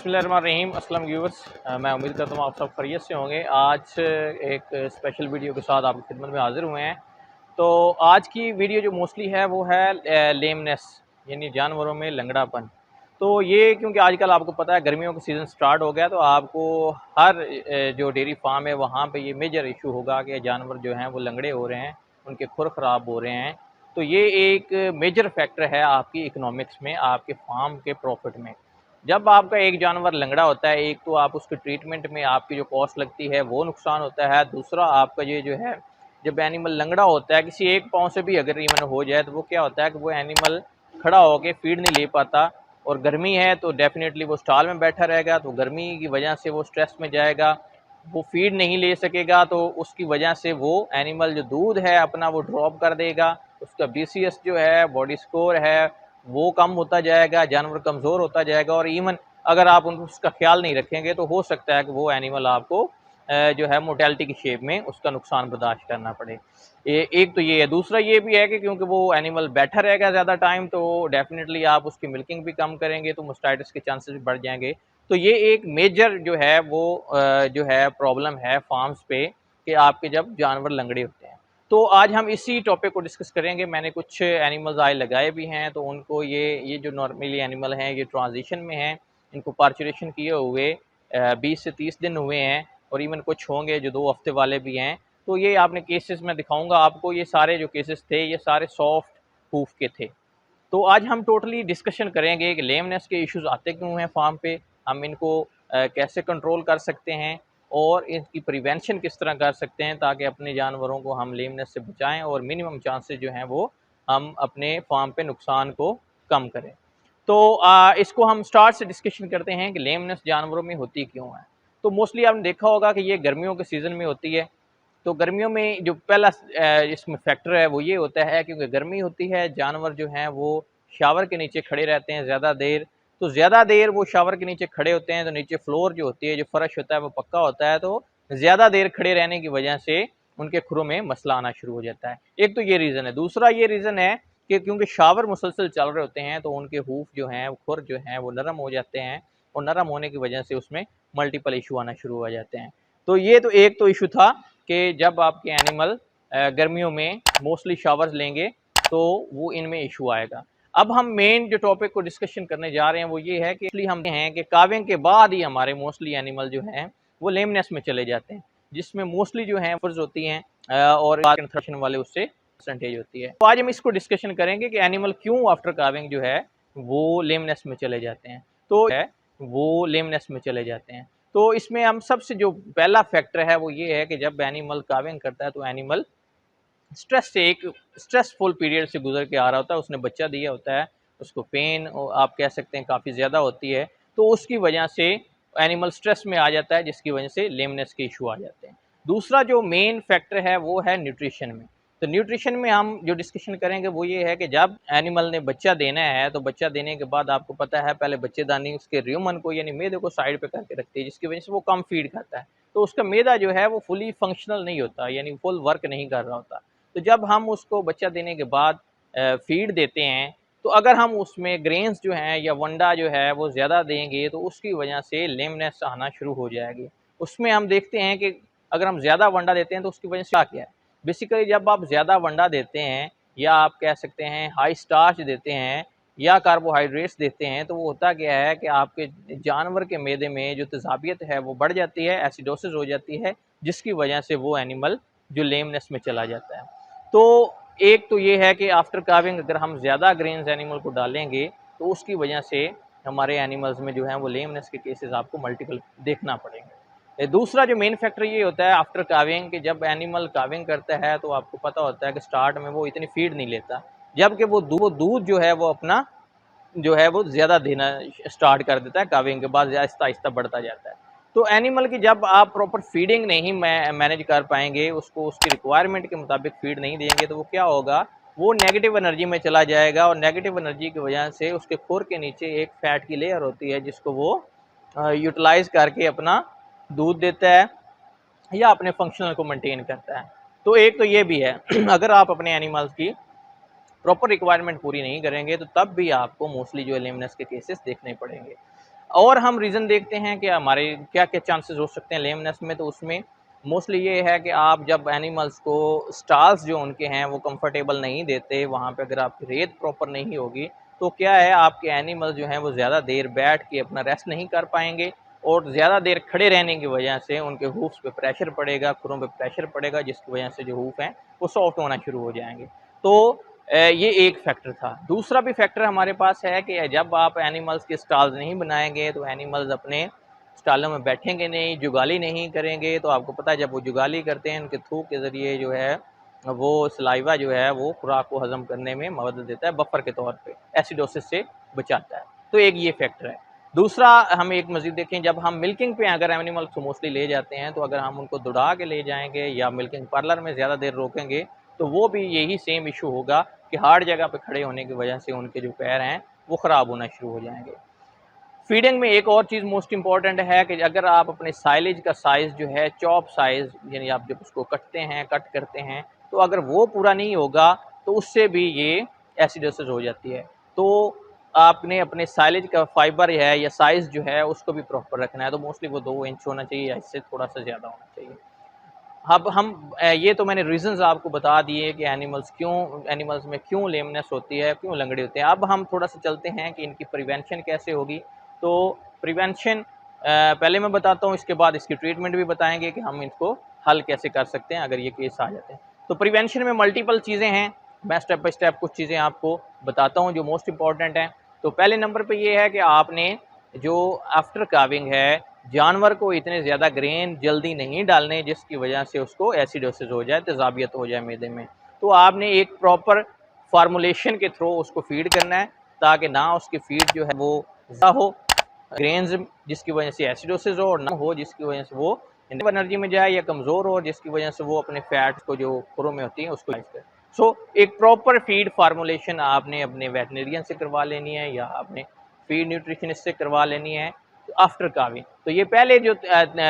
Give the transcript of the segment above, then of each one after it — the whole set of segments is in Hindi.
बिस्मिल्लाहिर्रहमानिर्रहीम। अस्सलाम व्यूअर्स, मैं उम्मीद करता हूँ आप सब खैरियत से होंगे। आज एक स्पेशल वीडियो के साथ आपकी खिदमत में हाज़िर हुए हैं। तो आज की वीडियो जो मोस्टली है वो है लेमनेस, यानी जानवरों में लंगड़ापन। तो ये क्योंकि आजकल आपको पता है गर्मियों का सीज़न स्टार्ट हो गया, तो आपको हर जो डेयरी फार्म है वहाँ पे ये मेजर इशू होगा कि जानवर जो हैं वो लंगड़े हो रहे हैं, उनके खुर ख़राब हो रहे हैं। तो ये एक मेजर फैक्टर है आपकी इकोनॉमिक्स में, आपके फार्म के प्रॉफिट में। जब आपका एक जानवर लंगड़ा होता है, एक तो आप उसके ट्रीटमेंट में आपकी जो कॉस्ट लगती है वो नुकसान होता है, दूसरा आपका ये जो है जब एनिमल लंगड़ा होता है किसी एक पाँव से भी अगर इवन हो जाए तो वो क्या होता है कि वो एनिमल खड़ा होकर फीड नहीं ले पाता। और गर्मी है तो डेफिनेटली वो स्टॉल में बैठा रहेगा, तो गर्मी की वजह से वो स्ट्रेस में जाएगा, वो फीड नहीं ले सकेगा, तो उसकी वजह से वो एनिमल जो दूध है अपना वो ड्रॉप कर देगा, उसका BCS जो है बॉडी स्कोर है वो कम होता जाएगा, जानवर कमज़ोर होता जाएगा। और इवन अगर आप उसका ख्याल नहीं रखेंगे तो हो सकता है कि वो एनिमल आपको जो है मोर्टेलिटी की शेप में उसका नुकसान बर्दाश्त करना पड़े। एक तो ये है, दूसरा ये भी है कि क्योंकि वो एनिमल बैठा रहेगा ज़्यादा टाइम तो डेफिनेटली आप उसकी मिल्किंग भी कम करेंगे तो मास्टाइटिस के चांसेस भी बढ़ जाएंगे। तो ये एक मेजर जो है वो जो है प्रॉब्लम है फार्म्स पे कि आपके जब जानवर लंगड़े होते हैं। तो आज हम इसी टॉपिक को डिस्कस करेंगे। मैंने कुछ एनिमल्स आए लगाए भी हैं, तो उनको ये जो नॉर्मली एनिमल हैं ये ट्रांजिशन में हैं, इनको पार्चुरेशन किए हुए 20 से 30 दिन हुए हैं, और इवन कुछ होंगे जो 2 हफ्ते वाले भी हैं। तो ये आपने केसेस मैं दिखाऊंगा आपको, ये सारे जो केसेस थे ये सारे सॉफ्ट हूफ के थे। तो आज हम टोटली डिस्कशन करेंगे कि लेमनेस के इश्यूज आते क्यों हैं फार्म पे, हम इनको कैसे कंट्रोल कर सकते हैं और इनकी प्रिवेंशन किस तरह कर सकते हैं ताकि अपने जानवरों को हम लेमनेस से बचाएं और मिनिमम चांसेस जो हैं वो हम अपने फार्म पे नुकसान को कम करें। तो इसको हम स्टार्ट से डिस्कशन करते हैं कि लेमनेस जानवरों में होती क्यों है। तो मोस्टली आपने देखा होगा कि ये गर्मियों के सीज़न में होती है। तो गर्मियों में जो पहला इसमें फैक्टर है वो ये होता है क्योंकि गर्मी होती है, जानवर जो हैं वो शावर के नीचे खड़े रहते हैं ज़्यादा देर। तो ज़्यादा देर वो शावर के नीचे खड़े होते हैं तो नीचे फ्लोर जो होती है, जो फर्श होता है वो पक्का होता है, तो ज़्यादा देर खड़े रहने की वजह से उनके खुरों में मसला आना शुरू हो जाता है। एक तो ये रीज़न है। दूसरा ये रीज़न है कि क्योंकि शावर मुसलसल चल रहे होते हैं तो उनके हूफ जो हैं, खुर जो हैं वो नरम हो जाते हैं, और नरम होने की वजह से उसमें मल्टीपल इशू आना शुरू हो जाते हैं। तो ये तो एक तो इशू था कि जब आपके एनिमल गर्मियों में मोस्टली शावर्स लेंगे तो वो इनमें इशू आएगा। अब हम मेन जो टॉपिक को डिस्कशन करने जा रहे हैं वो ये है कि इसलिए हम हैं कि काविंग के बाद ही हमारे मोस्टली एनिमल जो हैं वो लेमनेस में चले जाते हैं, जिसमें मोस्टली जो हैं फर्ज होती हैं और कंथ्रशन वाले उससे परसेंटेज होती है। तो आज हम इसको डिस्कशन करेंगे कि एनिमल क्यों आफ्टर काविंग जो है वो लेमनेस में चले जाते हैं। तो है वो लेमनेस में चले जाते हैं। तो इसमें हम सबसे जो पहला फैक्टर है वो ये है कि जब एनिमल काविंग करता है तो एनिमल स्ट्रेस से एक स्ट्रेसफुल पीरियड से गुजर के आ रहा होता है, उसने बच्चा दिया होता है, उसको पेन आप कह सकते हैं काफ़ी ज़्यादा होती है, तो उसकी वजह से एनिमल स्ट्रेस में आ जाता है, जिसकी वजह से लेमनेस के इशू आ जाते हैं। दूसरा जो मेन फैक्टर है वो है न्यूट्रिशन में। तो न्यूट्रिशन में हम जो डिस्कशन करेंगे वो ये है कि जब एनिमल ने बच्चा देना है तो बच्चा देने के बाद आपको पता है पहले बच्चेदानी उसके र्यूमन को यानी मैदे को साइड पे करके रखती है, जिसकी वजह से वो कम फीड खाता है, तो उसका मैदा जो है वो फुली फंक्शनल नहीं होता, यानी फुल वर्क नहीं कर रहा होता। तो जब हम उसको बच्चा देने के बाद फीड देते हैं तो अगर हम उसमें ग्रेन्स जो हैं या वंडा जो है वो ज़्यादा देंगे तो उसकी वजह से लेमनेस आना शुरू हो जाएगी। उसमें हम देखते हैं कि अगर हम ज़्यादा वंडा देते हैं तो उसकी वजह से क्या है, बेसिकली जब आप ज़्यादा वंडा देते हैं या आप कह सकते हैं हाई स्टार्च देते हैं या कार्बोहाइड्रेट्स देते हैं, तो वो होता क्या है कि आपके जानवर के मैदे में जो तेज़ाबियत है वो बढ़ जाती है, एसिडोसिस हो जाती है, जिसकी वजह से वो एनिमल जो लेमनेस में चला जाता है। तो एक तो ये है कि आफ्टर काविंग अगर हम ज़्यादा ग्रेन्स एनिमल को डालेंगे तो उसकी वजह से हमारे एनिमल्स में जो है वो लेमनेस के केसेस आपको मल्टीपल देखना पड़ेंगे। दूसरा जो मेन फैक्टर ये होता है आफ्टर काविंग कि जब एनिमल काविंग करता है तो आपको पता होता है कि स्टार्ट में वो इतनी फीड नहीं लेता, जबकि वो दूध जो है वो अपना जो है वो ज़्यादा देना स्टार्ट कर देता है, काविंग के बाद आहिस्ता आहिस्ता बढ़ता जाता है। तो एनिमल की जब आप प्रॉपर फीडिंग नहीं मैनेज कर पाएंगे, उसको उसकी रिक्वायरमेंट के मुताबिक फीड नहीं देंगे, तो वो क्या होगा, वो नेगेटिव एनर्जी में चला जाएगा, और नेगेटिव एनर्जी की वजह से उसके खुर के नीचे एक फैट की लेयर होती है जिसको वो यूटिलाइज करके अपना दूध देता है या अपने फंक्शनल को मेंटेन करता है। तो एक तो ये भी है अगर आप अपने एनिमल्स की प्रॉपर रिक्वायरमेंट पूरी नहीं करेंगे तो तब भी आपको मोस्टली जो लेमनेस के केसेस देखने पड़ेंगे। और हम रीज़न देखते हैं कि हमारे क्या क्या चांसेस हो सकते हैं लेमनेस में, तो उसमें मोस्टली ये है कि आप जब एनिमल्स को स्टाल्स जो उनके हैं वो कंफर्टेबल नहीं देते, वहाँ पे अगर आपकी रेत प्रॉपर नहीं होगी तो क्या है, आपके एनिमल जो हैं वो ज़्यादा देर बैठ के अपना रेस्ट नहीं कर पाएंगे, और ज़्यादा देर खड़े रहने की वजह से उनके हूफ्स पे प्रेशर पड़ेगा, खुरों पे प्रेशर पड़ेगा, जिसकी वजह से जो हूफ हैं वो सॉफ्ट होना शुरू हो जाएंगे। तो ये एक फैक्टर था। दूसरा भी फैक्टर हमारे पास है कि जब आप एनिमल्स के स्टॉल्स नहीं बनाएंगे तो एनिमल्स अपने स्टॉलों में बैठेंगे नहीं, जुगाली नहीं करेंगे। तो आपको पता है जब वो जुगाली करते हैं उनके थूक के ज़रिए जो है वो सलाइवा जो है वो खुराक को हज़म करने में मदद देता है, बफर के तौर पे एसिडोसिस से बचाता है। तो एक ये फैक्टर है। दूसरा हम एक मज़ीद देखें, जब हम मिल्किंग पे अगर एनिमल्स को मोस्टली ले जाते हैं तो अगर हम उनको दौड़ा के ले जाएँगे या मिल्किंग पार्लर में ज़्यादा देर रोकेंगे तो वो भी यही सेम इशू होगा कि हार्ड जगह पे खड़े होने की वजह से उनके जो पैर हैं वो ख़राब होना शुरू हो जाएंगे। फीडिंग में एक और चीज़ मोस्ट इंपॉर्टेंट है कि अगर आप अपने साइलेज का साइज़ जो है चॉप साइज़, यानी आप जब उसको कट करते हैं तो अगर वो पूरा नहीं होगा तो उससे भी ये एसिडोसिस हो जाती है। तो आपने अपने साइलेज का फाइबर है या साइज़ जो है उसको भी प्रॉपर रखना है। तो मोस्टली वो 2 इंच होना चाहिए या इससे थोड़ा सा ज़्यादा होना चाहिए। अब हम ये तो मैंने रीज़न्स आपको बता दिए कि एनिमल्स में क्यों लेमनेस होती है, क्यों लंगड़े होते हैं। अब हम थोड़ा-सा चलते हैं कि इनकी प्रिवेंशन कैसे होगी। तो प्रिवेंशन पहले मैं बताता हूँ, इसके बाद इसकी ट्रीटमेंट भी बताएँगे कि हम इसको हल कैसे कर सकते हैं अगर ये केस आ जाते हैं। तो प्रिवेंशन में मल्टीपल चीज़ें हैं, मैं स्टेप बाय स्टेप कुछ चीज़ें आपको बताता हूँ जो मोस्ट इम्पॉर्टेंट हैं। तो पहले नंबर पे ये है कि आपने जो आफ्टर काविंग है, जानवर को इतने ज़्यादा ग्रेन जल्दी नहीं डालने जिसकी वजह से उसको एसिडोसिस हो जाए, तेज़ाबियत हो जाए मैदे में। तो आपने एक प्रॉपर फार्मूलेशन के थ्रू उसको फीड करना है ताकि ना उसकी फीड जो है वो ज़्यादा हो ग्रेन्स, जिसकी वजह से एसिडोसिस हो, और ना हो जिसकी वजह से वो एनर्जी में जाए या कमज़ोर हो जिसकी वजह से वो अपने फैट को जो खुरों में होती है उसको करे। सो एक प्रॉपर फीड फार्मूलेशन आपने अपने वेटनेरियन से करवा लेनी है या आपने फीड न्यूट्रिशनिस्ट से करवा लेनी है आफ्टर काविंग। तो ये पहले जो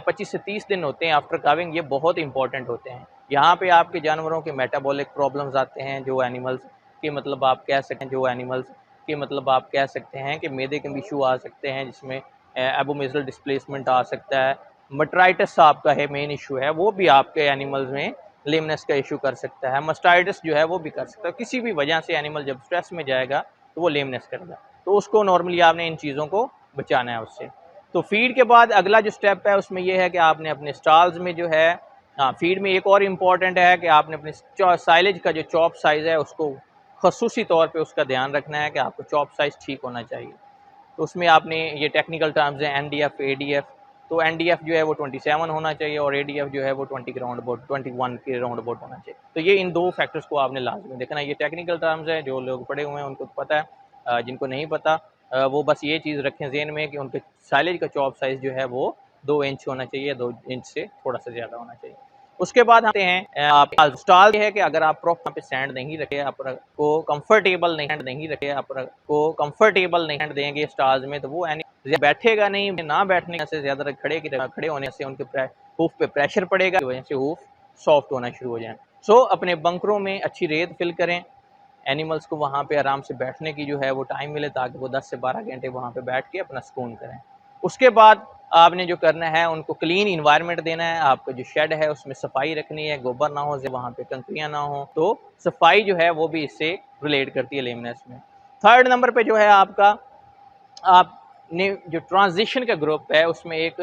25 से 30 दिन होते हैं आफ्टर काविंग, ये बहुत इंपॉर्टेंट होते हैं। यहाँ पे आपके जानवरों के मेटाबॉलिक प्रॉब्लम्स आते हैं, जो एनिमल्स के मतलब आप कह सकते हैं, जो एनिमल्स के मतलब आप कह सकते हैं कि मैदे के इशू आ सकते हैं, जिसमें एबोमेजल डिस्प्लेसमेंट आ सकता है। मस्टाइटिस आपका है मेन इशू है, वो भी आपके एनिमल्स में लेमनेस का इशू कर सकता है। मस्टाइटिस जो है वो भी कर सकता है। किसी भी वजह से एनिमल जब स्ट्रेस में जाएगा तो वो लेमनेस करेगा। तो उसको नॉर्मली आपने इन चीज़ों को बचाना है उससे। तो फीड के बाद अगला जो स्टेप है उसमें यह है कि आपने अपने स्टॉल्स में जो है, हाँ, फीड में एक और इम्पॉर्टेंट है कि आपने अपने साइलेज का जो चॉप साइज़ है उसको खसूसी तौर पे उसका ध्यान रखना है कि आपको चॉप साइज़ ठीक होना चाहिए। तो उसमें आपने ये टेक्निकल टर्म्स हैं एनडीएफ, एडीएफ। तो एनडीएफ जो है वो 27 होना चाहिए और एडीएफ जो है वो 20 के राउंड अबाउट 21 के राउंड अबाउट होना चाहिए। तो ये इन 2 फैक्टर्स को आपने लाज़मी देखना है। ये टेक्निकल टर्म्स हैं, जो लोग पढ़े हुए हैं उनको तो पता है, जिनको नहीं पता वो बस ये चीज़ रखें ज़हन में कि उनके साइलेज का चॉप साइज़ जो है वो 2 इंच होना चाहिए, 2 इंच से थोड़ा-सा ज़्यादा होना चाहिए। उसके बाद आते हैं आप स्टॉल है कि अगर आप प्रॉपर पे सैंड नहीं रखे, आपको कंफर्टेबल नहीं देंगे स्टॉल्स में, तो वो यानी बैठेगा नहीं, ना बैठने से ज़्यादा खड़े होने से उनके हूफ पे प्रेशर पड़ेगा, की वजह से हूफ सॉफ्ट होना शुरू हो जाए। सो अपने बंकरों में अच्छी रेत फिल करें, एनिमल्स को वहाँ पे आराम से बैठने की जो है वो टाइम मिले ताकि वो 10 से 12 घंटे वहाँ पे बैठ के अपना सुकून करें। उसके बाद आपने जो करना है उनको क्लीन इन्वायरमेंट देना है, आपका जो शेड है उसमें सफाई रखनी है, गोबर ना हो, वहाँ पे कंकरियाँ ना हो। तो सफाई जो है वो भी इससे रिलेट करती है लेमनेस में। थर्ड नंबर पे जो है आपका, आपने जो ट्रांजिशन का ग्रुप है उसमें एक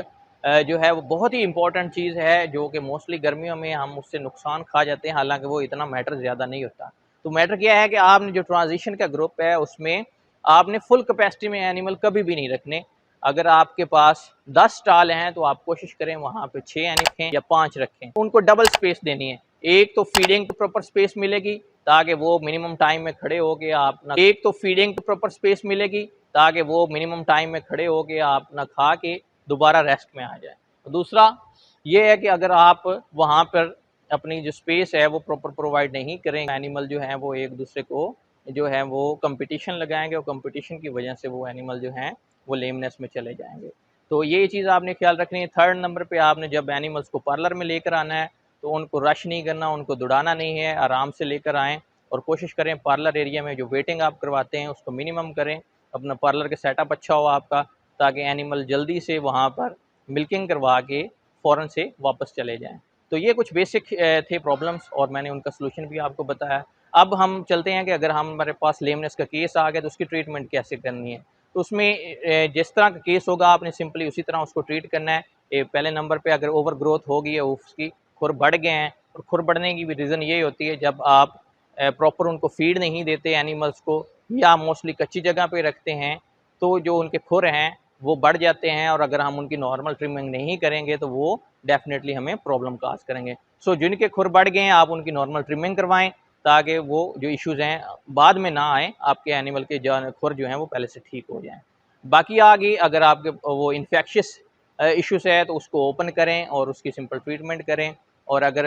जो है वो बहुत ही इंपॉर्टेंट चीज़ है जो कि मोस्टली गर्मियों में हम उससे नुकसान खा जाते हैं, हालांकि वो इतना मैटर ज़्यादा नहीं होता। तो मैटर क्या है कि आपने जो ट्रांजिशन का ग्रुप है उसमें आपने फुल कैपेसिटी में एनिमल कभी भी नहीं रखने। अगर आपके पास 10 स्टॉल हैं तो आप कोशिश करें वहाँ पे 6 रखें या 5 रखें। उनको डबल स्पेस देनी है। एक तो फीडिंग को प्रॉपर स्पेस मिलेगी ताकि वो मिनिमम टाइम में खड़े होके आप ना, एक तो फीडिंग को प्रॉपर स्पेस मिलेगी ताकि वो मिनिमम टाइम में खड़े होके आप ना खा के दोबारा रेस्ट में आ जाए। दूसरा ये है कि अगर आप वहाँ पर अपनी जो स्पेस है वो प्रॉपर प्रोवाइड नहीं करेंगे, एनिमल जो है वो एक दूसरे को जो है वो कंपटीशन लगाएंगे और कंपटीशन की वजह से वो एनिमल जो हैं वो लेमनेस में चले जाएंगे। तो ये चीज़ आपने ख्याल रखनी है। थर्ड नंबर पे आपने जब एनिमल्स को पार्लर में लेकर आना है तो उनको रश नहीं करना, उनको दौड़ाना नहीं है, आराम से लेकर आएँ और कोशिश करें पार्लर एरिया में जो वेटिंग आप करवाते हैं उसको मिनिमम करें। अपना पार्लर का सेटअप अच्छा हो आपका, ताकि एनिमल जल्दी से वहाँ पर मिल्किंग करवा के फ़ौरन से वापस चले जाएँ। तो ये कुछ बेसिक थे प्रॉब्लम्स और मैंने उनका सॉल्यूशन भी आपको बताया। अब हम चलते हैं कि अगर हमारे पास लेमनेस का केस आ गया तो उसकी ट्रीटमेंट कैसे करनी है। तो उसमें जिस तरह का केस होगा आपने सिंपली उसी तरह उसको ट्रीट करना है। पहले नंबर पे अगर ओवर ग्रोथ हो गई है, उसकी खुर बढ़ गए हैं, और खुर बढ़ने की भी रीज़न यही होती है जब आप प्रॉपर उनको फीड नहीं देते एनिमल्स को, या मोस्टली कच्ची जगह पे रखते हैं, तो जो उनके खुर हैं वो बढ़ जाते हैं, और अगर हम उनकी नॉर्मल ट्रिमिंग नहीं करेंगे तो वो डेफिनेटली हमें प्रॉब्लम काज़ करेंगे। सो जिनके खुर बढ़ गए हैं आप उनकी नॉर्मल ट्रिमिंग करवाएँ, ताकि वो जो इश्यूज़ हैं बाद में ना आएँ, आपके एनिमल के जान खुर जो हैं वो पहले से ठीक हो जाएँ। बाकी आगे अगर आपके वो इन्फेक्शियस इश्यूज़ है तो उसको ओपन करें और उसकी सिंपल ट्रीटमेंट करें, और अगर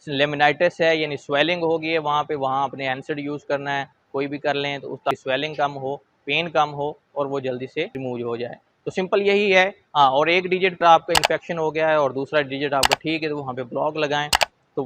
लेमिनाइटिस है यानी स्वेलिंग हो गई है वहाँ पे, वहाँ अपने एनसाइड यूज़ करना है, कोई भी कर लें तो उसकी स्वेलिंग कम हो, पेन कम हो और वो जल्दी से रिमूव हो जाए। तो सिंपल यही है। हाँ, और एक डिजिट का आपका इन्फेक्शन हो गया है और दूसरा डिजिट आपका ठीक है, तो वहाँ पे ब्लॉक लगाएँ, तो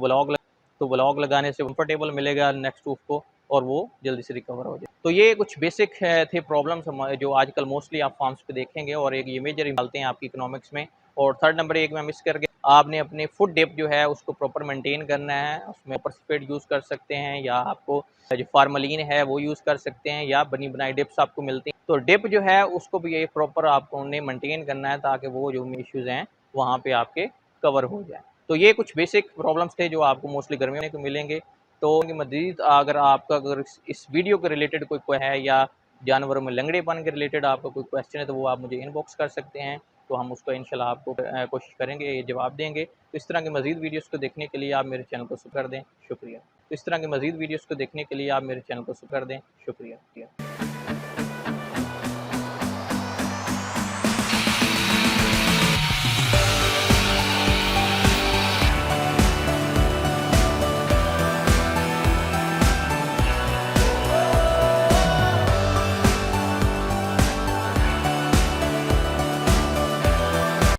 ब्लॉक लगाने से कंफर्टेबल मिलेगा नेक्स्ट टूथ को, और वो जल्दी से रिकवर हो जाए। तो ये कुछ बेसिक थे प्रॉब्लम्स जो आजकल मोस्टली आप फार्म्स पे देखेंगे, और एक ये मेजर डालते हैं आपकी इकोनॉमिक्स में। और थर्ड नंबर एक मैं मिस कर गया, आपने अपने फूड डेप्थ जो है उसको प्रॉपर मेंटेन करना है। उसमें परसपेट यूज़ कर सकते हैं, या आपको जो फार्मलिन है वो यूज़ कर सकते हैं, या बनी बनाई डिप्स आपको मिलती हैं। तो डिप जो है उसको भी ये प्रॉपर आपको उन्हें मेंटेन करना है, ताकि वो जो इश्यूज़ हैं वहाँ पे आपके कवर हो जाए। तो ये कुछ बेसिक प्रॉब्लम्स थे जो आपको मोस्टली गर्मियों में मिलेंगे। तो मज़ीद अगर आपका अगर इस वीडियो के रिलेटेड कोई है, या जानवरों में लंगड़ेपन के रिलेटेड आपका कोई क्वेश्चन है, तो वो आप मुझे इनबॉक्स कर सकते हैं। तो हम उसको इंशाल्लाह आपको कोशिश करेंगे ये जवाब देंगे। तो इस तरह के मज़ीद वीडियोज़ को देखने के लिए आप मेरे चैनल को सब्सक्राइब कर दें, शुक्रिया। तो इस तरह के मज़ीद वीडियोज़ को देखने के लिए आप मेरे चैनल को सब्सक्राइब कर दें, शुक्रिया।